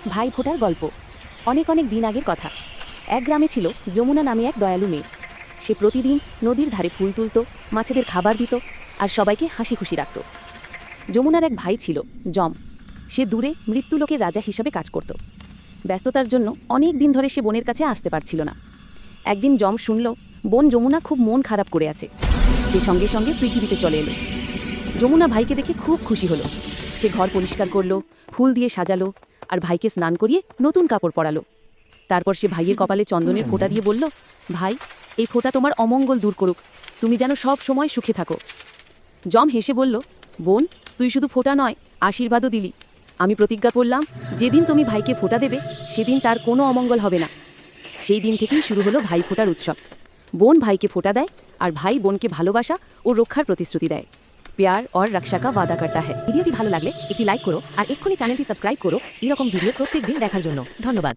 ভাই ফোটার গল্প। অনেক অনেক দিন আগের কথা। এক গ্রামে ছিল যমুনা নামে এক দয়ালু মেয়ে। সে প্রতিদিন নদীর ধারে ফুল তুলত, মাছেদের খাবার দিত আর সবাইকে হাসি খুশি রাখত। যমুনার এক ভাই ছিল যম। সে দূরে মৃত্যুলোকের রাজা হিসাবে কাজ করত। ব্যস্ততার জন্য অনেক দিন ধরে সে বোনের কাছে আসতে পারছিল না। একদিন যম শুনল বোন যমুনা খুব মন খারাপ করে আছে। সে সঙ্গে সঙ্গে পৃথিবীতে চলে এলো। যমুনা ভাইকে দেখে খুব খুশি হলো। সে ঘর পরিষ্কার করলো, ফুল দিয়ে সাজালো আর ভাইকে স্নান করিয়ে নতুন কাপড় পরালো। তারপর সে ভাইয়ের কপালে চন্দনের ফোঁটা দিয়ে বলল, ভাই, এই ফোঁটা তোমার অমঙ্গল দূর করুক, তুমি যেন সব সময় সুখে থাকো। যম হেসে বলল, বোন, তুই শুধু ফোঁটা নয়, আশীর্বাদও দিলি। আমি প্রতিজ্ঞা করলাম, যেদিন তুমি ভাইকে ফোঁটা দেবে সেদিন তার কোনো অমঙ্গল হবে না। সেই দিন থেকেই শুরু হলো ভাই ফোঁটার উৎসব। বোন ভাইকে ফোঁটা দেয় আর ভাই বোনকে ভালোবাসা ও রক্ষার প্রতিশ্রুতি দেয়। প্যার और रक्षा का वादा करता है। ভিডিওটি ভালো লাগলে একটি লাইক করো আর এক্ষুনি চ্যানেলটি সাবস্ক্রাইব করো এরকম ভিডিও প্রত্যেক দিন দেখার জন্য। ধন্যবাদ।